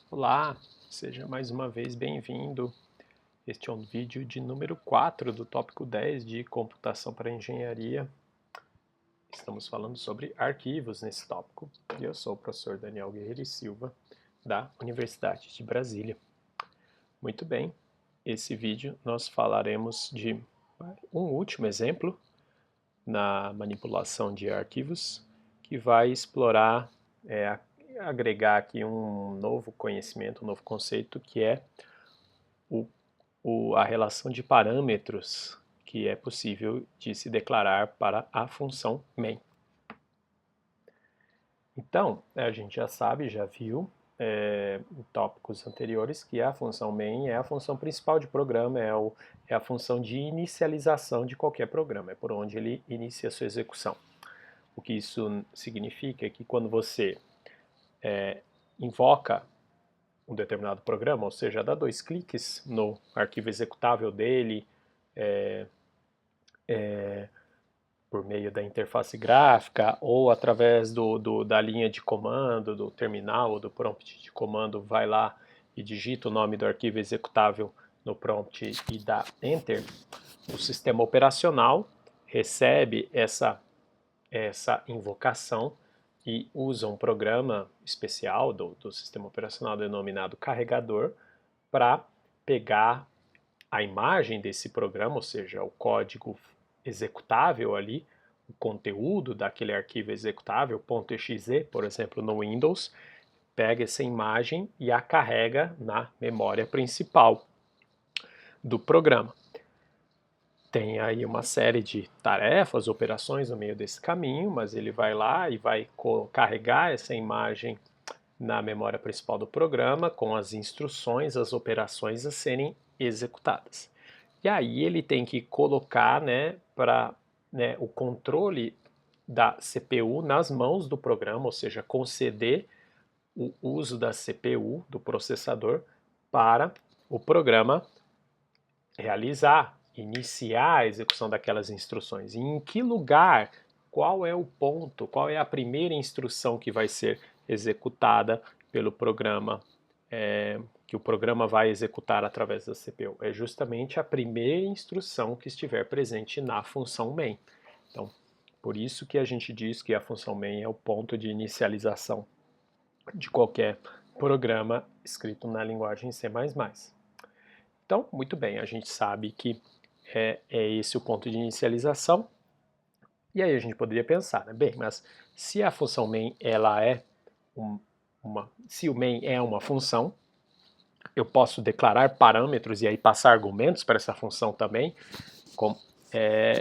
Olá, seja mais uma vez bem-vindo. Este é um vídeo de número 4 do tópico 10 de Computação para Engenharia. Estamos falando sobre arquivos nesse tópico e eu sou o professor Daniel Guerreiro e Silva, da Universidade de Brasília. Muito bem, esse vídeo nós falaremos de um último exemplo na manipulação de arquivos que vai explorar, agregar aqui um novo conhecimento, um novo conceito que é a relação de parâmetros que é possível de se declarar para a função main. Então, a gente já sabe, já viu em tópicos anteriores que a função main é a função principal de programa, é a função de inicialização de qualquer programa, é por onde ele inicia a sua execução. O que isso significa é que quando você invoca um determinado programa, ou seja, dá 2 cliques no arquivo executável dele, por meio da interface gráfica ou através da linha de comando, do terminal ou do prompt de comando, vai lá e digita o nome do arquivo executável no prompt e dá Enter, o sistema operacional recebe essa invocação e usa um programa especial do sistema operacional denominado carregador para pegar a imagem desse programa, ou seja, o código executável ali, o conteúdo daquele arquivo executável, .exe, por exemplo, no Windows, pega essa imagem e a carrega na memória principal do programa. Tem aí uma série de tarefas, operações no meio desse caminho, mas ele vai lá e vai carregar essa imagem na memória principal do programa com as instruções, as operações a serem executadas. E aí ele tem que colocar o controle da CPU nas mãos do programa, ou seja, conceder o uso da CPU, do processador, para o programa realizar, iniciar a execução daquelas instruções. E em que lugar, qual é o ponto, qual é a primeira instrução que vai ser executada pelo programa, que o programa vai executar através da CPU. É justamente a primeira instrução que estiver presente na função main. Então, por isso que a gente diz que a função main é o ponto de inicialização de qualquer programa escrito na linguagem C++. Então, muito bem, a gente sabe que é esse o ponto de inicialização. E aí a gente poderia pensar, né? Bem, mas se a função main ela é se o main é uma função, eu posso declarar parâmetros e aí passar argumentos para essa função também.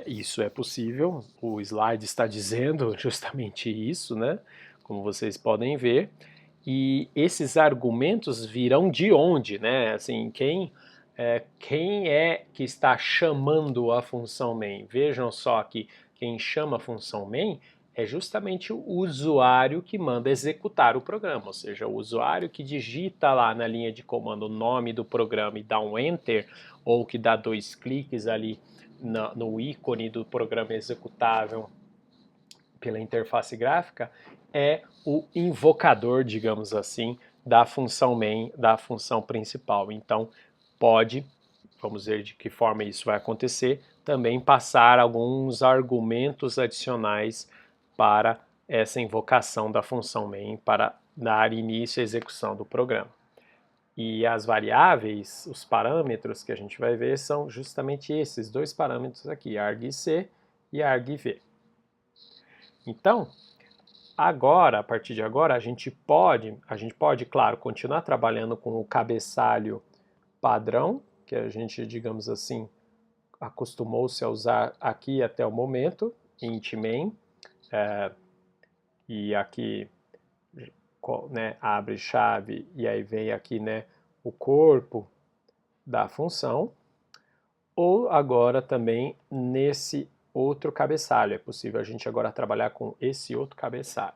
Isso é possível, o slide está dizendo justamente isso, né? Como vocês podem ver. E esses argumentos virão de onde, né? Assim, quem é que está chamando a função main? Vejam só que quem chama a função main é justamente o usuário que manda executar o programa, ou seja, o usuário que digita lá na linha de comando o nome do programa e dá um Enter, ou que dá 2 cliques ali no ícone do programa executável pela interface gráfica, é o invocador, digamos assim, da função main, da função principal. Então, pode, vamos ver de que forma isso vai acontecer, também passar alguns argumentos adicionais para essa invocação da função main para dar início à execução do programa. E as variáveis, os parâmetros que a gente vai ver são justamente esses 2 parâmetros aqui, argc e argv. Então, agora, a partir de agora, a gente pode, claro, continuar trabalhando com o cabeçalho padrão, que a gente, digamos assim, acostumou-se a usar aqui até o momento, int main, e aqui, né, abre chave e aí vem aqui, né, o corpo da função, ou agora também nesse outro cabeçalho. É possível a gente agora trabalhar com esse outro cabeçalho,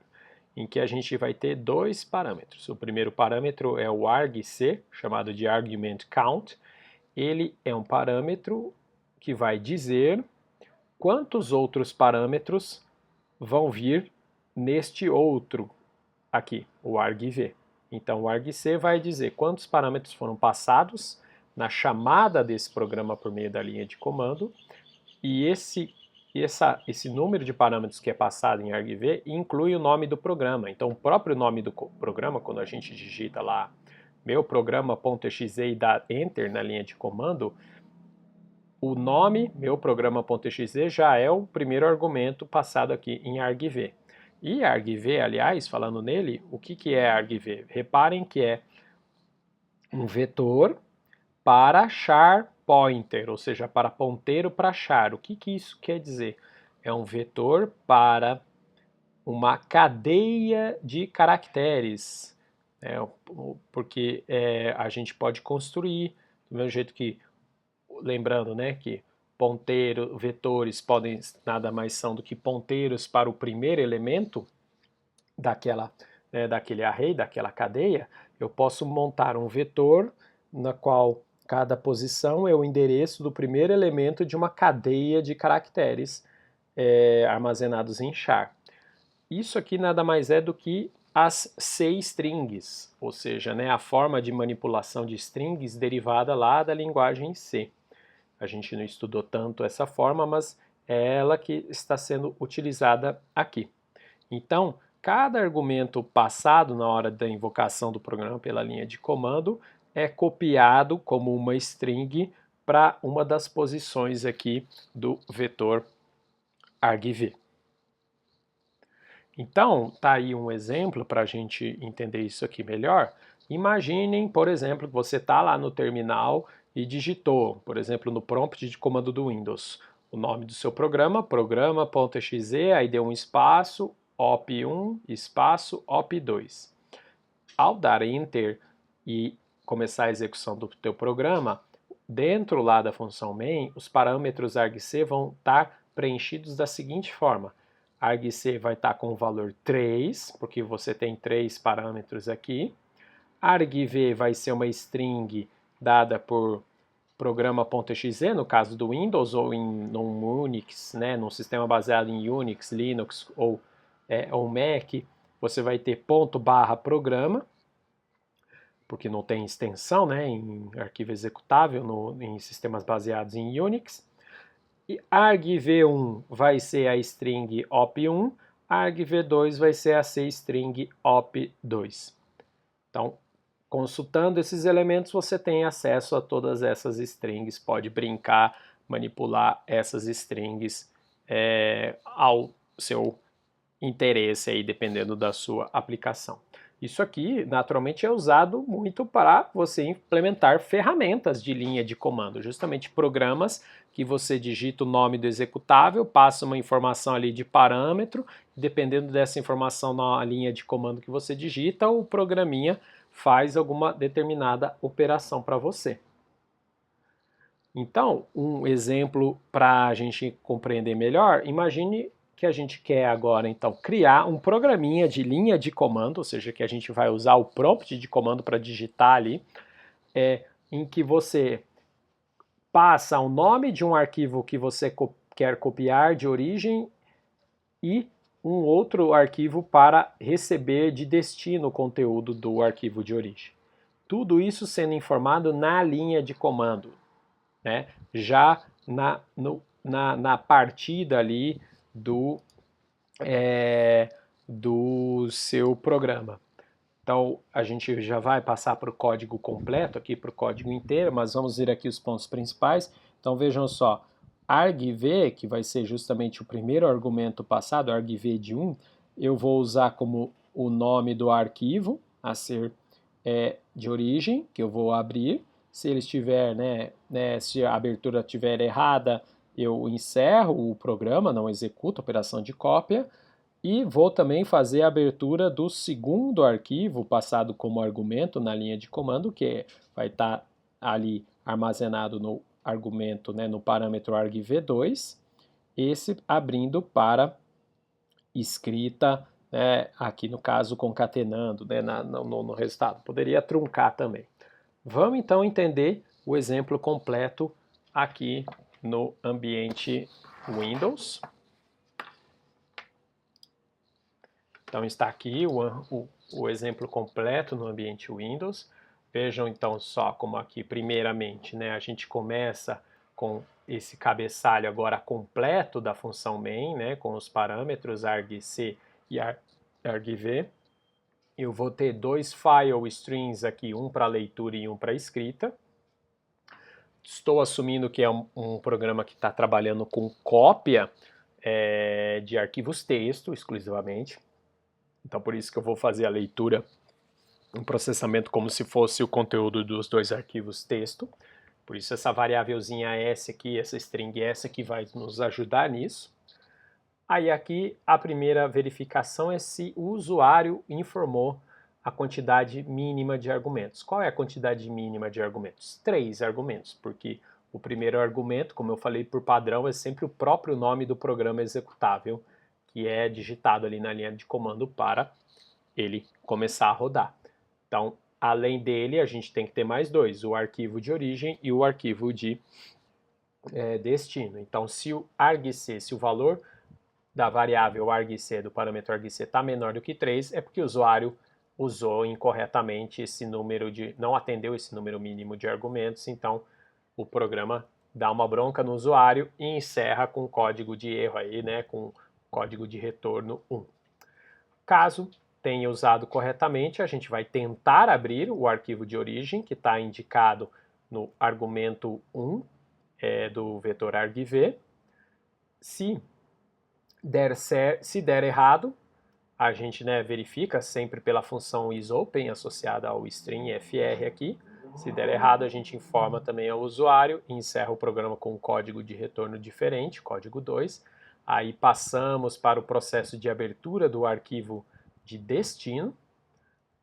em que a gente vai ter 2 parâmetros. O primeiro parâmetro é o argc, chamado de argument count. Ele é um parâmetro que vai dizer quantos outros parâmetros vão vir neste outro aqui, o argv. Então o argc vai dizer quantos parâmetros foram passados na chamada desse programa por meio da linha de comando, e esse número de parâmetros que é passado em argv inclui o nome do programa. Então o próprio nome do programa, quando a gente digita lá meu programa.exe e dá enter na linha de comando, o nome meu programa.exe já é o primeiro argumento passado aqui em argv. E argv, aliás, falando nele, o que é argv? Reparem que é um vetor para char pointer, ou seja, para ponteiro para char. O que isso quer dizer? É um vetor para uma cadeia de caracteres, porque a gente pode construir, do mesmo jeito que, lembrando, né, que vetores podem nada mais são do que ponteiros para o primeiro elemento daquele array, daquela cadeia. Eu posso montar um vetor na qual cada posição é o endereço do primeiro elemento de uma cadeia de caracteres armazenados em char. Isso aqui nada mais é do que as C-strings, ou seja, né, a forma de manipulação de strings derivada lá da linguagem C. A gente não estudou tanto essa forma, mas é ela que está sendo utilizada aqui. Então, cada argumento passado na hora da invocação do programa pela linha de comando é copiado como uma string para uma das posições aqui do vetor argv. Então, tá aí um exemplo para a gente entender isso aqui melhor. Imaginem, por exemplo, que você está lá no terminal e digitou, por exemplo, no prompt de comando do Windows, o nome do seu programa, programa.exe, aí deu um espaço, op1, espaço, op2. Ao dar Enter e começar a execução do teu programa, dentro lá da função main, os parâmetros argc vão estar preenchidos da seguinte forma. Argc vai estar com o valor 3, porque você tem 3 parâmetros aqui. Argv vai ser uma string dada por programa.exe, no caso do Windows, ou num Unix, né, num sistema baseado em Unix, Linux ou Mac, você vai ter /programa, porque não tem extensão, né, em arquivo executável em sistemas baseados em Unix. E argv1 vai ser a string op1, argv2 vai ser a string op2. Então, consultando esses elementos, você tem acesso a todas essas strings, pode brincar, manipular essas strings ao seu interesse, aí, dependendo da sua aplicação. Isso aqui, naturalmente, é usado muito para você implementar ferramentas de linha de comando, justamente programas que você digita o nome do executável, passa uma informação ali de parâmetro, dependendo dessa informação na linha de comando que você digita, o programinha faz alguma determinada operação para você. Então, um exemplo para a gente compreender melhor, imagine que a gente quer agora, então, criar um programinha de linha de comando, ou seja, que a gente vai usar o prompt de comando para digitar ali, em que você passa o nome de um arquivo que você quer copiar de origem e um outro arquivo para receber de destino o conteúdo do arquivo de origem. Tudo isso sendo informado na linha de comando, né? Já na partida ali do seu programa. Então, a gente já vai passar para o código completo, aqui para o código inteiro, mas vamos ver aqui os pontos principais. Então, vejam só, argv, que vai ser justamente o primeiro argumento passado, argv de 1, eu vou usar como o nome do arquivo a ser de origem, que eu vou abrir. Se ele estiver, se a abertura estiver errada, eu encerro o programa, não executo a operação de cópia. E vou também fazer a abertura do segundo arquivo passado como argumento na linha de comando, que vai estar ali armazenado no argumento, no parâmetro argv2, esse abrindo para escrita, aqui no caso concatenando no resultado. Poderia truncar também. Vamos então entender o exemplo completo aqui no ambiente Windows. Então está aqui o exemplo completo no ambiente Windows. Vejam então só como aqui, primeiramente, né, a gente começa com esse cabeçalho agora completo da função main, né, com os parâmetros argc e argv. Eu vou ter dois file strings aqui, um para leitura e um para escrita. Estou assumindo que é um programa que está trabalhando com cópia de arquivos texto exclusivamente. Então por isso que eu vou fazer a leitura, um processamento como se fosse o conteúdo dos dois arquivos texto. Por isso essa variávelzinha S aqui, essa string S aqui vai nos ajudar nisso. Aí aqui a primeira verificação é se o usuário informou a quantidade mínima de argumentos. Qual é a quantidade mínima de argumentos? 3 argumentos, porque o primeiro argumento, como eu falei por padrão, é sempre o próprio nome do programa executável, que é digitado ali na linha de comando para ele começar a rodar. Então, além dele, a gente tem que ter mais dois, o arquivo de origem e o arquivo de destino. Então, se o argc, se o valor da variável argc, do parâmetro argc, está menor do que 3, é porque o usuário usou incorretamente esse número não atendeu esse número mínimo de argumentos, então o programa dá uma bronca no usuário e encerra com código de erro aí, né, com código de retorno 1. Caso tenha usado corretamente, a gente vai tentar abrir o arquivo de origem, que está indicado no argumento 1 do vetor argv. Se der errado, a gente verifica sempre pela função isOpen associada ao string fr aqui. Se der errado, a gente informa também ao usuário e encerra o programa com um código de retorno diferente, código 2. Aí passamos para o processo de abertura do arquivo de destino,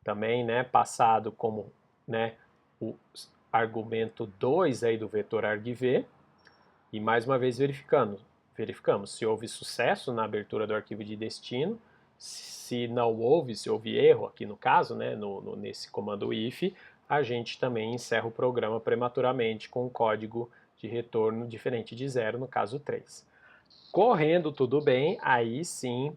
também passado como o argumento 2 aí do vetor argv. E mais uma vez verificamos se houve sucesso na abertura do arquivo de destino. Se não houve, se houve erro aqui no caso, nesse comando if, a gente também encerra o programa prematuramente com um código de retorno diferente de 0, no caso 3. Correndo tudo bem, aí sim,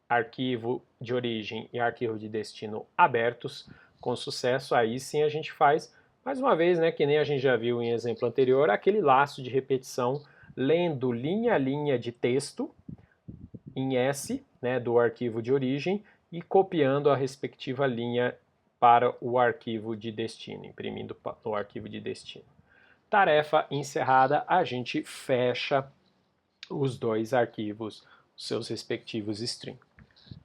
arquivo de origem e arquivo de destino abertos com sucesso, aí sim a gente faz, mais uma vez, que nem a gente já viu em exemplo anterior, aquele laço de repetição lendo linha a linha de texto em S, do arquivo de origem, e copiando a respectiva linha para o arquivo de destino, imprimindo no arquivo de destino. Tarefa encerrada, a gente fecha os dois arquivos, seus respectivos strings.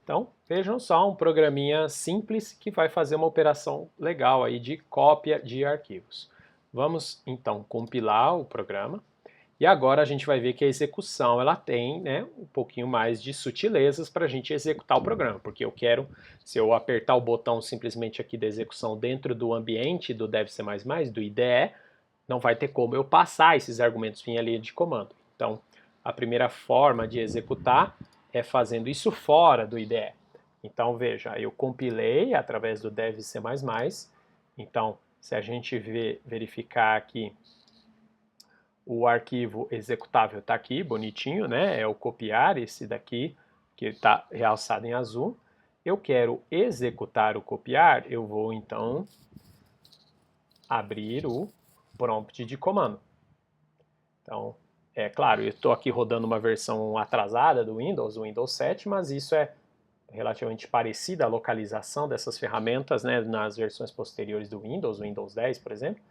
Então, vejam só, um programinha simples que vai fazer uma operação legal aí de cópia de arquivos. Vamos então compilar o programa. E agora a gente vai ver que a execução ela tem um pouquinho mais de sutilezas para a gente executar o programa, porque eu quero, se eu apertar o botão simplesmente aqui da execução dentro do ambiente do DevC++, do IDE, não vai ter como eu passar esses argumentos em linha de comando. Então, a primeira forma de executar é fazendo isso fora do IDE. Então, veja, eu compilei através do DevC++, então, se a gente verificar aqui, o arquivo executável está aqui, bonitinho, é o copiar esse daqui, que está realçado em azul. Eu quero executar o copiar, eu vou então abrir o prompt de comando. Então, é claro, eu estou aqui rodando uma versão atrasada do Windows, o Windows 7, mas isso é relativamente parecida a localização dessas ferramentas nas versões posteriores do Windows, o Windows 10, por exemplo.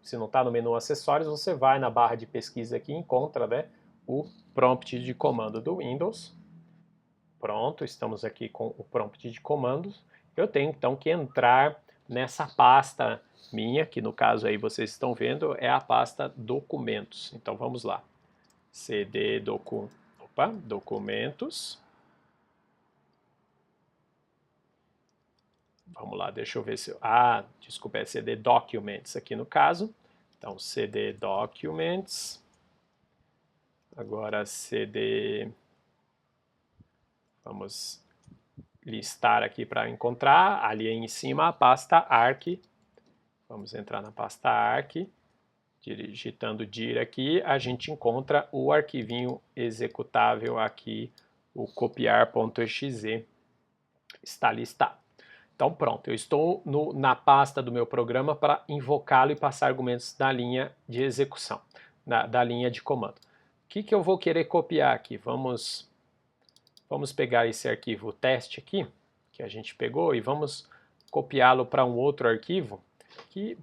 Se não está no menu acessórios, você vai na barra de pesquisa aqui e encontra o prompt de comando do Windows. Pronto, estamos aqui com o prompt de comandos. Eu tenho então que entrar nessa pasta minha, que no caso aí vocês estão vendo, é a pasta documentos. Então vamos lá. cd documentos. Vamos lá, deixa eu ver se... desculpa, é cd documents aqui no caso. Então, cd documents. Agora, cd... Vamos listar aqui para encontrar. Ali em cima, a pasta arc. Vamos entrar na pasta arc. Digitando dir aqui, a gente encontra o arquivinho executável aqui o copiar.exe está listado. Então pronto, eu estou na pasta do meu programa para invocá-lo e passar argumentos da linha de execução, da linha de comando. O que eu vou querer copiar aqui? Vamos pegar esse arquivo teste aqui, que a gente pegou, e vamos copiá-lo para um outro arquivo que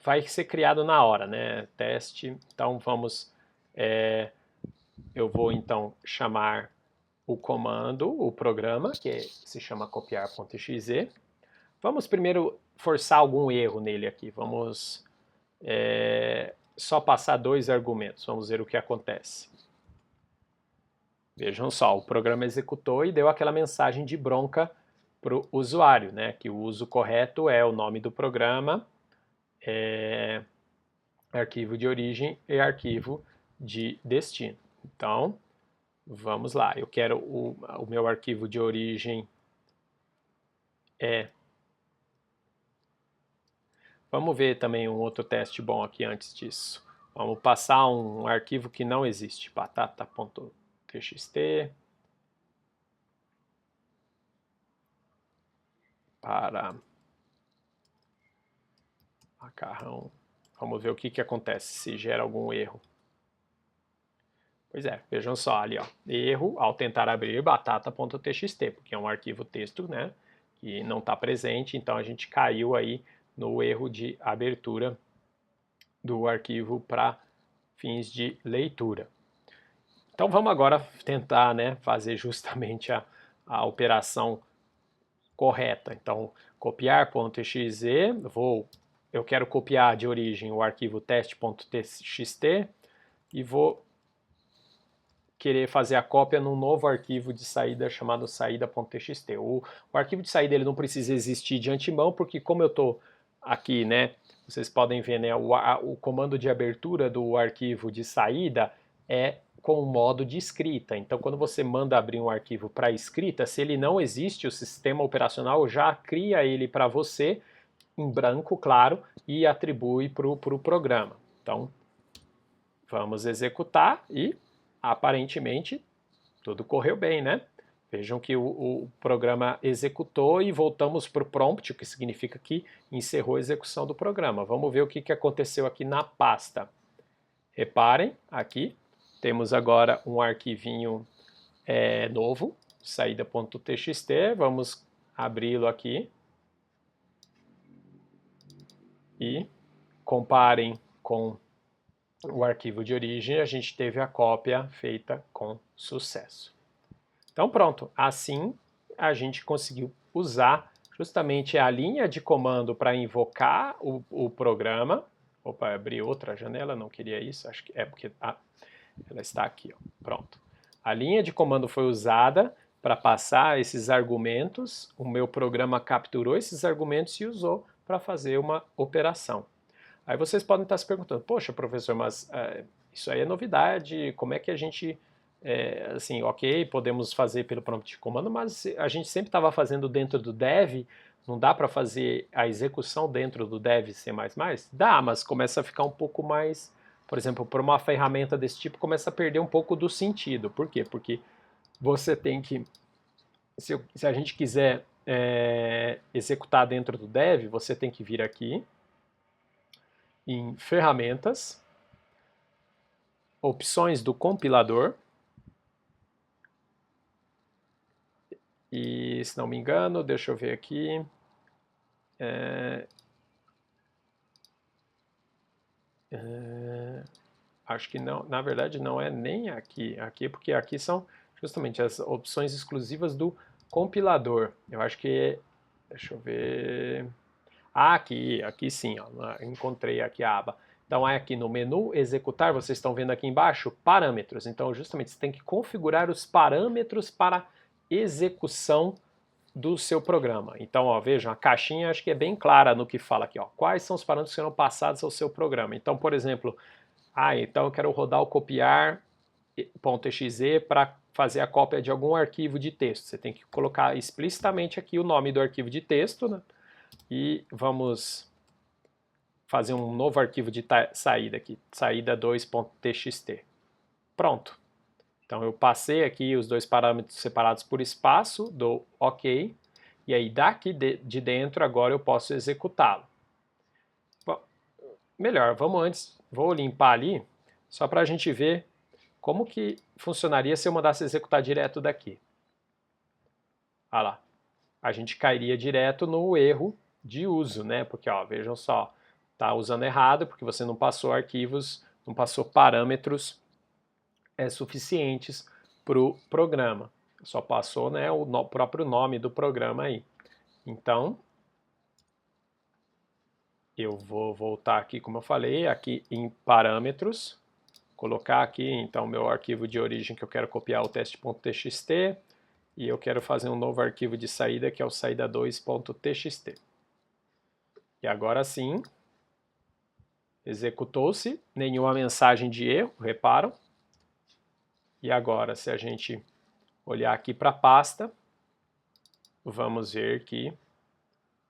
vai ser criado na hora, né? Teste. Então eu vou então chamar o comando, o programa, que se chama copiar.exe. Vamos primeiro forçar algum erro nele aqui. Vamos só passar 2 argumentos. Vamos ver o que acontece. Vejam só, o programa executou e deu aquela mensagem de bronca para o usuário, né? Que o uso correto é o nome do programa, arquivo de origem e arquivo de destino. Então, vamos lá. Eu quero o meu arquivo de origem Vamos ver também um outro teste bom aqui antes disso. Vamos passar um arquivo que não existe, batata.txt para macarrão. Vamos ver o que acontece, se gera algum erro. Pois é, vejam só ali, ó, erro ao tentar abrir batata.txt, porque é um arquivo texto, né, que não está presente, então a gente caiu aí no erro de abertura do arquivo para fins de leitura. Então vamos agora tentar, né, fazer justamente a operação correta. Então copiar.exe, eu quero copiar de origem o arquivo teste.txt e vou querer fazer a cópia num novo arquivo de saída chamado saída.txt. O arquivo de saída ele não precisa existir de antemão, porque como eu estou aqui, né, vocês podem ver, né, o comando de abertura do arquivo de saída é com o modo de escrita. Então, quando você manda abrir um arquivo para escrita, se ele não existe, o sistema operacional já cria ele para você em branco, claro, e atribui para o programa. Então, vamos executar e aparentemente tudo correu bem, né? Vejam que o programa executou e voltamos para o prompt, o que significa que encerrou a execução do programa. Vamos ver o que aconteceu aqui na pasta. Reparem, aqui temos agora um arquivinho novo, saída.txt. Vamos abri-lo aqui e comparem com o arquivo de origem, a gente teve a cópia feita com sucesso. Então pronto, assim a gente conseguiu usar justamente a linha de comando para invocar o programa. Opa, abri outra janela, não queria isso, acho que é porque ela está aqui, ó. Pronto. A linha de comando foi usada para passar esses argumentos, o meu programa capturou esses argumentos e usou para fazer uma operação. Aí vocês podem estar se perguntando, poxa, professor, mas isso aí é novidade, como é que a gente, assim, ok, podemos fazer pelo prompt de comando, mas a gente sempre estava fazendo dentro do dev, não dá para fazer a execução dentro do dev C++? Dá, mas começa a ficar um pouco mais, por exemplo, por uma ferramenta desse tipo, começa a perder um pouco do sentido. Por quê? Porque você tem que, se a gente quiser executar dentro do dev, você tem que vir aqui, em ferramentas, opções do compilador, e se não me engano, deixa eu ver aqui, acho que não, na verdade não é nem aqui, porque aqui são justamente as opções exclusivas do compilador. Eu acho que, deixa eu ver, aqui sim, ó, encontrei aqui a aba. Então, aqui no menu executar, vocês estão vendo aqui embaixo, parâmetros. Então, justamente, você tem que configurar os parâmetros para execução do seu programa. Então, ó, vejam, a caixinha acho que é bem clara no que fala aqui. Ó, quais são os parâmetros que serão passados ao seu programa. Então, por exemplo, então eu quero rodar o copiar.exe para fazer a cópia de algum arquivo de texto. Você tem que colocar explicitamente aqui o nome do arquivo de texto, né? E vamos fazer um novo arquivo de saída aqui, saída2.txt. Pronto. Então eu passei aqui os dois parâmetros separados por espaço, dou OK, e aí daqui de dentro agora eu posso executá-lo. Melhor, vou limpar ali, só para a gente ver como que funcionaria se eu mandasse executar direto daqui. Olha lá, a gente cairia direto no erro de uso, né? Porque, ó, vejam só, tá usando errado porque você não passou arquivos, não passou parâmetros suficientes para o programa. Só passou, né, o próprio nome do programa aí. Então, eu vou voltar aqui, como eu falei, aqui em parâmetros, colocar aqui então meu arquivo de origem que eu quero copiar o teste.txt e eu quero fazer um novo arquivo de saída que é o saída2.txt. E agora sim, executou-se, nenhuma mensagem de erro, reparam? E agora, se a gente olhar aqui para a pasta, vamos ver que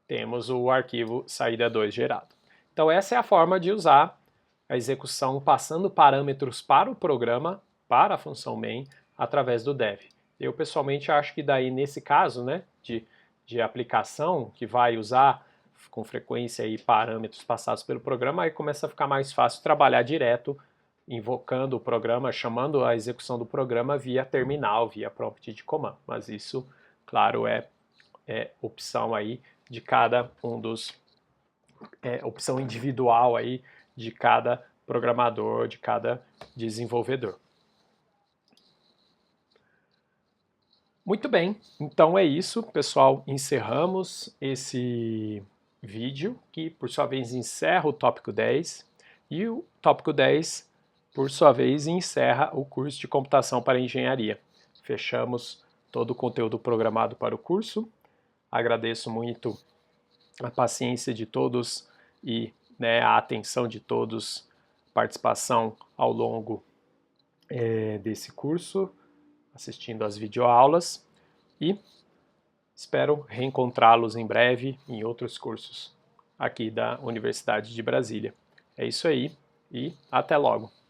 temos o arquivo saída2 gerado. Então essa é a forma de usar a execução passando parâmetros para o programa, para a função main, através do dev. Eu pessoalmente acho que daí nesse caso, né, de aplicação que vai usar com frequência aí parâmetros passados pelo programa, aí começa a ficar mais fácil trabalhar direto, invocando o programa, chamando a execução do programa via terminal, via prompt de comando. Mas isso, claro, é opção aí de cada um dos opção individual aí de cada programador, de cada desenvolvedor. Muito bem, então é isso, pessoal. Encerramos esse vídeo que, por sua vez, encerra o tópico 10 e o tópico 10, por sua vez, encerra o curso de computação para engenharia. Fechamos todo o conteúdo programado para o curso. Agradeço muito a paciência de todos e, né, a atenção de todos, participação ao longo desse curso, assistindo às videoaulas e espero reencontrá-los em breve em outros cursos aqui da Universidade de Brasília. É isso aí e até logo!